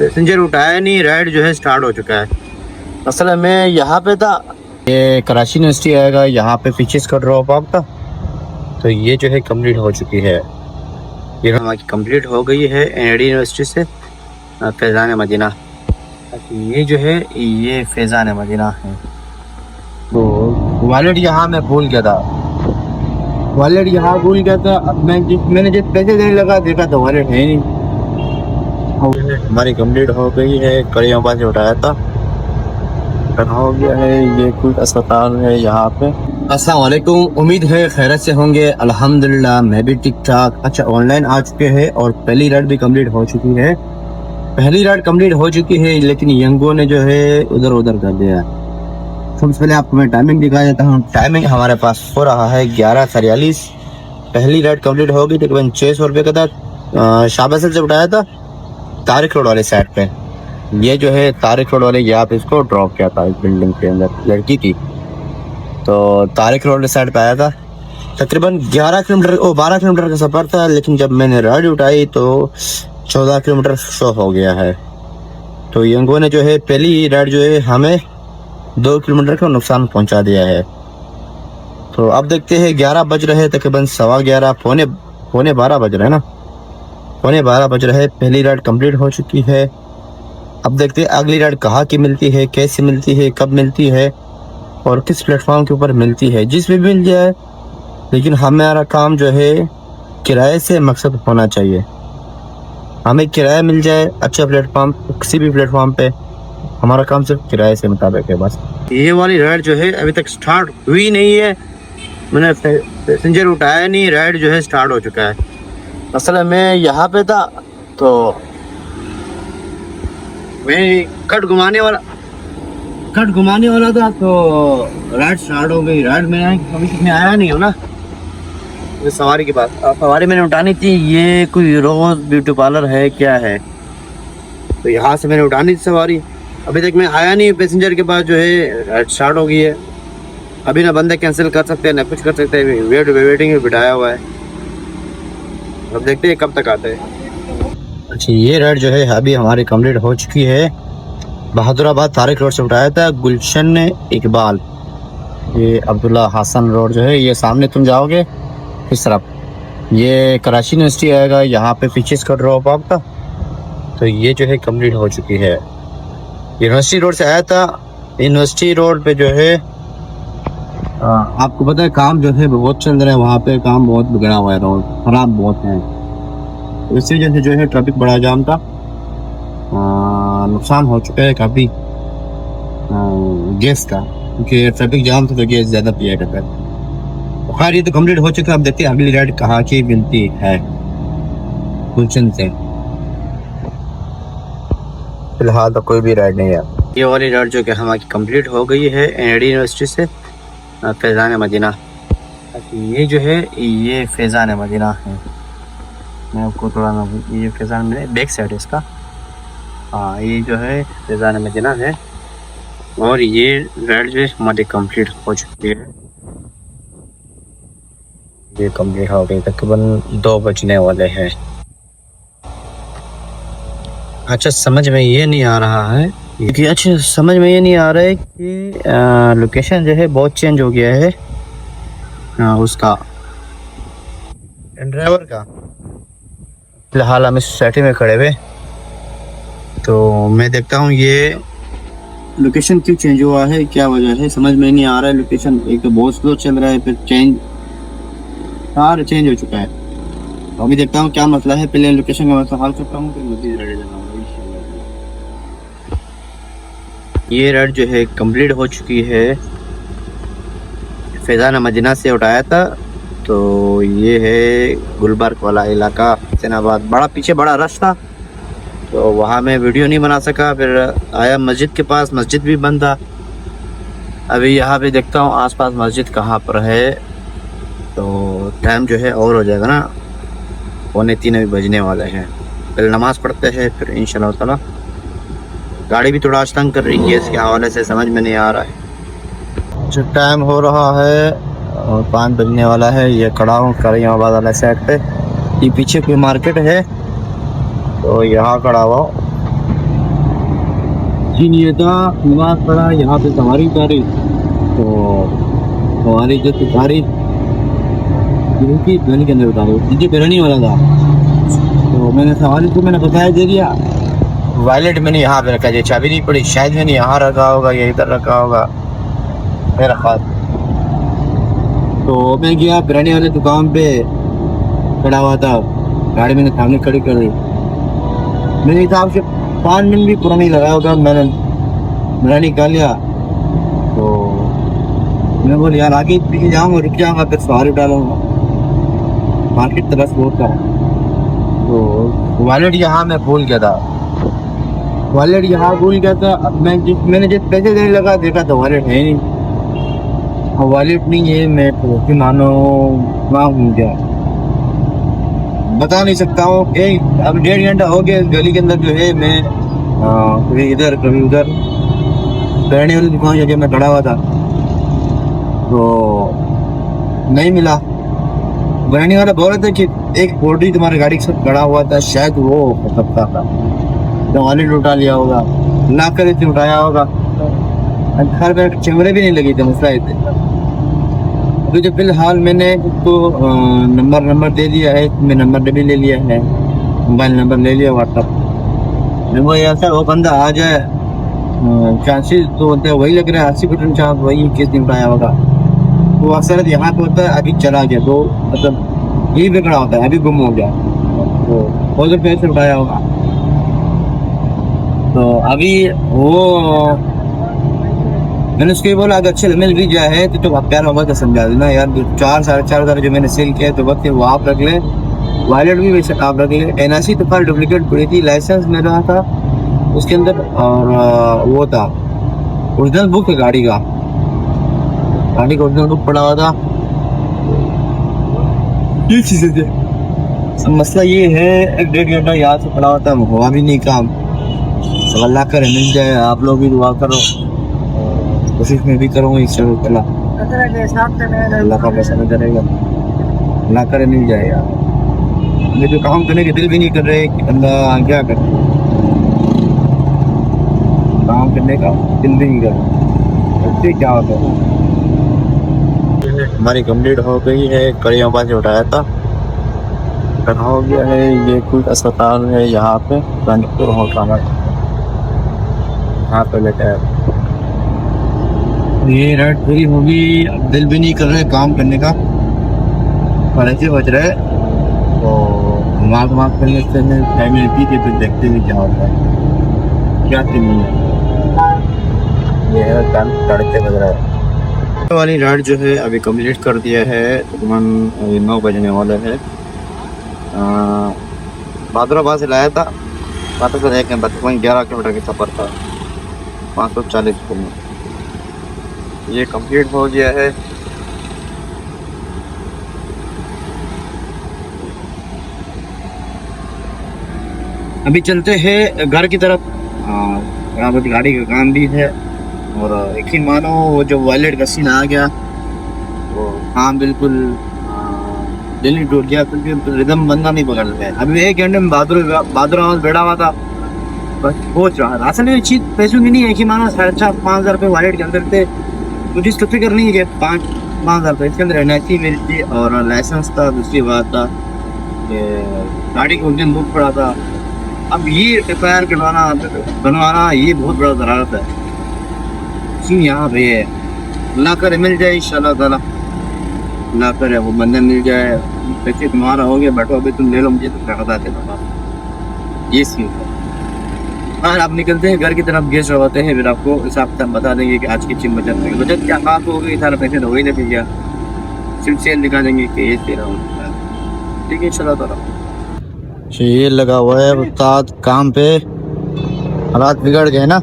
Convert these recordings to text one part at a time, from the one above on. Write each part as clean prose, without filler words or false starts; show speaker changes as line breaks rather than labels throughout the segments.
Passenger उठाया नहीं, ride जो है स्टार्ट हो चुका है। असल में यहाँ पे था, ये कराची यूनिवर्सिटी आएगा, यहाँ पे फीचर्स का ड्रॉप आउट था, तो ये जो है कंप्लीट हो चुकी है। ये हमारी कंप्लीट हो गई है एनडी यूनिवर्सिटी से फैज़ान मदीना। ये जो है ये फैज़ान मदीना है। तो वॉलेट यहाँ मैं भूल गया था, वॉलेट यहाँ भूल गया था। अब मैंने जब पैसे देने लगा देखा तो वॉलेट है नहीं। हमारी कंप्लीट हो गई है, कड़ियाबाद से उठाया था, हो गया है। ये कुछ अस्पताल है यहाँ पे। अस्सलाम वालेकुम, उम्मीद है खैरियत से होंगे। अल्हम्दुलिल्लाह मैं भी ठीक ठाक। अच्छा, ऑनलाइन आ चुके हैं और पहली राइड भी कंप्लीट हो चुकी है। पहली राइड कंप्लीट हो चुकी है, लेकिन यंगो ने जो है उधर उधर कर दिया। सबसे पहले आपको मैं टाइमिंग दिखा देता हूँ। टाइमिंग हमारे पास हो रहा है 11:43। पहली राइड कंप्लीट हो गई, तकरीबन 600 रुपये का था। शाबासल से उठाया था तारिक रोड वाले साइड पे। ये जो है तारिक रोड वाले, यहाँ पे इसको ड्रॉप किया था इस बिल्डिंग के अंदर, लड़की थी। तो तारिक रोड साइड पे आया था। तकरीबन 11 किलोमीटर 12 किलोमीटर का सफ़र था, लेकिन जब मैंने राइड उठाई तो 14 किलोमीटर शो हो गया है। तो यंगो ने जो है पहली राइड जो है हमें 2 किलोमीटर का नुकसान पहुंचा दिया है। तो अब देखते हैं, 11 बज रहे, तकरीबन 11:15 पौने 12 बज रहे हैं ना, पौने 12 बज रहे। पहली राइड कंप्लीट हो चुकी है। अब देखते हैं अगली राइड कहाँ की मिलती है, कैसे मिलती है, कब मिलती है और किस प्लेटफॉर्म के ऊपर मिलती है। जिस भी मिल जाए, लेकिन हमारा काम जो है किराए से मकसद होना चाहिए। हमें किराया मिल जाए अच्छे प्लेटफॉर्म, किसी भी प्लेटफॉर्म पे, हमारा काम सिर्फ किराए से मुताबिक है बस। ये वाली राइड जो है अभी तक स्टार्ट हुई नहीं है, मैंने पैसेंजर उठाया नहीं, राइड जो है स्टार्ट हो चुका है। असल में यहाँ पे था, तो मैं कट घुमाने वाला था, तो राइड स्टार्ट हो गई। राइड में कभी आया नहीं हो ना, ये सवारी की बात। सवारी मैंने उठानी थी, ये कोई रोज ब्यूटी पार्लर है क्या है, तो यहाँ से मैंने उठानी थी सवारी। अभी तक मैं आया नहीं, पैसेंजर के पास जो है राइड स्टार्ट हो गई है। अभी ना बंदा कैंसिल कर सकते हैं ना कुछ कर सकते हैं, वेटिंग में बिठाया हुआ है। अब देखते हैं कब तक आते हैं। अच्छा, ये राइड जो है अभी हमारी कंप्लीट हो चुकी है। बहादुराबाद तारिक रोड से उठाया था गुलशन इकबाल। ये अब्दुल्ला हसन रोड जो है, ये सामने तुम जाओगे इस तरफ, ये कराची यूनिवर्सिटी आएगा, यहाँ पे फीचर्स का ड्रॉप आउट था, तो ये जो है कंप्लीट हो चुकी है। यूनिवर्सिटी रोड से आया था। यूनिवर्सिटी रोड पे जो है आपको पता है काम जो है बहुत चल रहा है, वहाँ पे काम बहुत बिगड़ा हुआ है, रोड खराब बहुत है। इसी वजह से जो है ट्रैफिक बड़ा जाम था, नुकसान हो चुका है काफ़ी गैस का, क्योंकि ट्रैफिक जाम था तो गैस ज़्यादा पिया करता है। खैर ये तो कंप्लीट हो चुका है। अब देखते हैं अगली राइड कहाँ की मिलती है। गुलशन से फिलहाल तो कोई भी राइड नहीं है। ये वाली राइड जो कि हमारी कंप्लीट हो गई है एनडी यूनिवर्सिटी से फैज़ान मदीना। ये जो है ये फैज़ान मदीना है। मैं आपको थोड़ा ना, ये फैज़ान में बैक साइड है इसका। हाँ, ये जो है फैज़ान मदीना है और ये राइड जो है हमारी कंप्लीट हो चुकी है। ये कंप्लीट हो गई, तकरीबन 2 बजने वाले हैं। अच्छा, समझ में ये नहीं आ रहा है कि लोकेशन जो है बहुत चेंज हो गया है उसका, ड्राइवर का। फिलहाल हम इस सोसाइटी में खड़े हुए, तो मैं देखता हूँ ये लोकेशन क्यों चेंज हुआ है, क्या वजह है, समझ में नहीं आ रहा है। लोकेशन एक तो बहुत स्लो चल रहा है, फिर चेंज हो चुका है। तो अभी देखता हूँ क्या मसला है, पहले लोकेशन का मसला हल करता हूँ, फिर मज़ीद रेडी जाऊँगा। ये राइड जो है कंप्लीट हो चुकी है। फैज़ान मदीना से उठाया था, तो ये है गुलबर्ग वाला इलाका, हुसैनाबाद। बड़ा पीछे बड़ा रश था, तो वहाँ मैं वीडियो नहीं बना सका। फिर आया मस्जिद के पास, मस्जिद भी बंद था। अभी यहाँ पे देखता हूँ आसपास मस्जिद कहाँ पर है, तो टाइम जो है और हो जाएगा ना, 2:45 अभी बजने वाले हैं। पहले नमाज़ पढ़ते हैं, फिर इंशाल्लाह ताला। गाड़ी भी थोड़ा आज तंग कर रही है, इसके हवाले से समझ में नहीं आ रहा है। जो टाइम हो रहा है और 5 बजने वाला है। ये खड़ा हूँ करीमाबाद वाला साइड पे, ये पीछे कोई मार्केट है, तो यहाँ खड़ा हुआ ही नहीं था, नमाज पढ़ा, यहाँ पे सवारी उतारी, तो सवारी जो उतारी की गली के अंदर उतारो, मुझे बिरयानी वाला था, तो मैंने सवारी को मैंने बताया दे दिया। वॉलेट मैंने यहाँ पे रखा, ये चाबी नहीं पड़ी, शायद मैंने यहाँ रखा होगा या इधर रखा होगा, मेरा ख्याल। तो मैं गया बिरयानी वाले दुकान पे, खड़ा हुआ था, गाड़ी मैंने सामने खड़ी कर दी। मेरे हिसाब से 5 मिनट भी पूरा नहीं लगाया होगा, मैंने बिरयानी खा लिया। तो मैं बोल यार आगे पीछे जाऊँगा, रुक जाऊँगा, फिर सवारी डालूँगा, मार्केट तरफ रोड का। तो वॉलेट यहाँ मैं भूल गया था, वॉलेट यहाँ भूल गया था। अब मैंने जब पैसे देने लगा, देखा तो वॉलेट है नहीं, वॉलेट नहीं है। मैं तो मानो वहाँ हूँ क्या, बता नहीं सकता हूँ। अब 1.5 घंटा हो गया गली के अंदर जो है, मैं कभी इधर कभी उधर बिरयानी वाली दुकान जगह मैं खड़ा हुआ था, तो नहीं मिला। बिरयानी वाला बोल रहा था कि एक बोर्डी तुम्हारी गाड़ी के साथ खड़ा हुआ था, शायद वो हो सकता था, तो वॉलेट उठा लिया होगा, ला कर इतने उठाया होगा। घर में कैमरे भी नहीं लगी थे, मसला इतने। तो जो फिलहाल मैंने उसको नंबर दे दिया है, मैं नंबर भी ले लिया है, मोबाइल नंबर ले लिया व्हाट्सअप में। वो ऐसा वो बंदा आ जाए, चांसेस तो होते हैं वही लग रहा है, 80% चांस वही किस दिन उठाया होगा। तो अक्सर यहाँ पे होता है अभी चला गया, तो मतलब यही बिगड़ा होता है, अभी गुम हो गया, तो बहुत पैसे उठाया होगा। तो अभी वो मैंने उसको बोला अगर अच्छे मिल भी जाए तो प्यार मोहब्बत का समझा देना यार, 4-4.5 जो मैंने सेल किया तो वक्त वो आप रख ले, वॉलेट भी वैसे आप रख ले। NIC तो फाइल डुप्लीकेट पड़ी थी, लाइसेंस मेरा था उसके अंदर, और वो था ओरिजिनल बुक है गाड़ी का ओरिजिनल बुक पड़ा हुआ था। ये चीज़ें थे। अब मसला ये है 1-1.5 घंटा यहाँ से पड़ा हुआ था, हुआ भी नहीं काम। तो अल्लाह करे मिल जाए, आप लोग भी दुआ करो, कोशिश में भी करूँगा इस अल्लाह का पैसा नहीं करेगा, अल्लाह करे मिल जाए यार। मुझे तो काम करने के दिल भी नहीं कर रहे कि अल्लाह क्या करे, काम करने का दिल भी नहीं कर रहा, क्या होता है। हमारी कंप्लीट हो गई है, कड़ियों से उठाया था, हो गया है। ये कुछ अस्पताल है यहाँ पे, कानपुर होटल यहाँ पे लेटा है। ये राइड पूरी होगी, अब दिल भी नहीं कर रहे काम करने का, पर ऐसे बच रहे, तो माफ करने से फैमिली पीते फिर देखते हुए क्या होता है, क्या दिन है ये है। काम तड़के बज रहा है। वाली राइड जो है अभी कंप्लीट कर दिया है, तकरीबन 9 बजने वाले है। भादराबाद से लाया था, तकरीबन 11 किलोमीटर का सफ़र था, 540 किलोमीटर। ये कंप्लीट हो गया है। अभी चलते हैं घर की तरफ, यहाँ पर गाड़ी का काम भी है, और यकीन मानो वो जो वॉलेट का सीन आ गया, वो हाँ बिल्कुल दिल ही टूट गया, क्योंकि रिदम बंदा नहीं पकड़ रहा है। अभी 1 घंटे में बहादुर बैठा हुआ था, बस सोच रहा था। असल में चीज़ पैसों की नहीं है कि मानो 4,500 रुपये वॉलेट के अंदर थे, मुझे इसको फिक्र नहीं है कि 5,000 रुपये इसके अंदर NIC मेरी थी और लाइसेंस था। दूसरी बात था कि गाड़ी का इंजन बुक पड़ा था। अब ये FIR करवाना बनवाना ये बहुत बड़ा ज़रूरत है, सीन यहाँ पे है। अल्लाह करे मिल जाए इंशाल्लाह ताला, अल्लाह करे वो बंदे मिल जाए। पैसे तुम्हारा हो गया, बैठो अभी तुम ले लो, मुझे तो क्या ये सीन है। हाँ आप निकलते हैं घर की तरफ, गेस्ट होते हैं, फिर आपको हिसाब से बता देंगे कि आज की चिम बचत क्या बात हो गई। सारा पैसे तो वही नहीं भैया, सिर्फ सेल दिखा देंगे कि ये तेरा होता है। ठीक है चलो तो ये लगा हुआ है उस्ताद काम पे, हालात बिगड़ गए ना।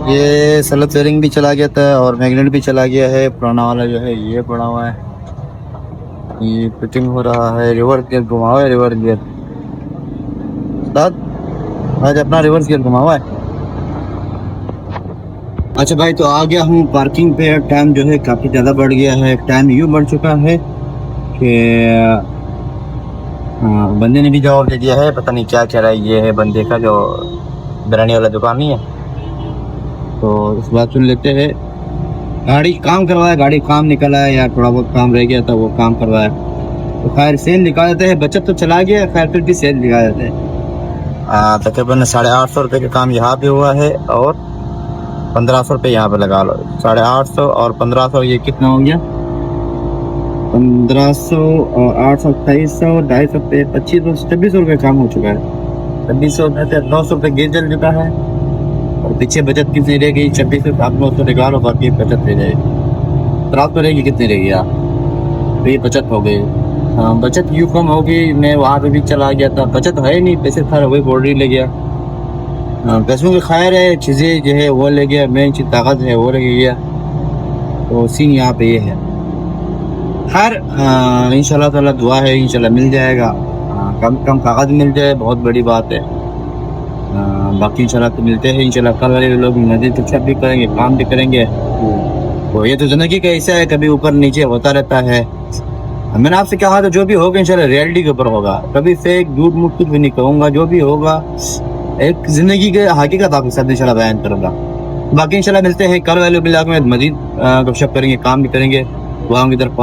ये सलत फेरिंग भी चला गया था और मैग्नेट भी चला गया है, पुराना वाला जो है ये पड़ा हुआ है। ये फिटिंग हो रहा है, रिवर्स गियर घुमाओ है, रिवर्स गियर आज अपना रिवर्स गियर घुमा हुआ है। अच्छा भाई तो आ गया हूँ पार्किंग पे। टाइम जो है काफ़ी ज़्यादा बढ़ गया है, टाइम यूँ बढ़ चुका है कि बंदे ने भी जवाब दे दिया है, पता नहीं क्या कह रहा है। ये है बंदे का जो बिरयानी वाला दुकान नहीं है। तो इस बात सुन लेते हैं। गाड़ी काम करवाया, गाड़ी काम निकला है या थोड़ा बहुत काम रह गया था वो काम करवाया। तो खैर सेल निकाल देते हैं, बचत तो चला गया, खैर फिर भी सेल निकाल देते हैं। तकरीबन 850 रुपये का काम यहाँ पे हुआ है और 1500 रुपये यहाँ पे लगा लो। 850 और 1500 ये कितना हो गया? 1500 और 800 2300 250 रुपये 2500 2600 रुपये काम हो चुका है। 2600 में से 900 रुपये गैस जल चुका है और पीछे बचत कितनी रह गई? 2600 आप 900 निकालो, बाकी बचत रह जाएगी। तो रात को रहेगी कितनी रहेगी यार? तो ये बचत हो गई। हाँ, बचत यूँ कम हो गई। मैं वहाँ पे भी चला गया था, बचत है नहीं, पैसे खैर वही बॉर्डर ले गया। पैसों की खैर है, चीज़ें जो है वो ले गया, मेन चीज़ ताकत है वो ले गया। तो सीन यहाँ पे ये है। खैर इंशाल्लाह ताला दुआ है, इंशाल्लाह मिल जाएगा। कम कम कागज़ मिल जाए बहुत बड़ी बात है। बाकी इंशाल्लाह तो मिलते हैं। इंशाल्लाह कल वाले लोग मज़ीद अच्छा भी करेंगे, काम भी करेंगे। तो ये तो ज़िंदगी का हिस्सा है, कभी ऊपर नीचे होता रहता है। मैंने आपसे कहा था जो भी होगा इंशाल्लाह रियलिटी के ऊपर होगा, कभी फेक झूठ मूठ कुछ भी नहीं कहूँगा। जो भी होगा एक ज़िंदगी के हकीकत आपके साथ इंशाल्लाह बयान करूँगा। बाकी इंशाल्लाह मिलते हैं कल वाले ब्लॉग में, मज़ीद गपशप करेंगे, काम भी करेंगे। वहाँ की तरफ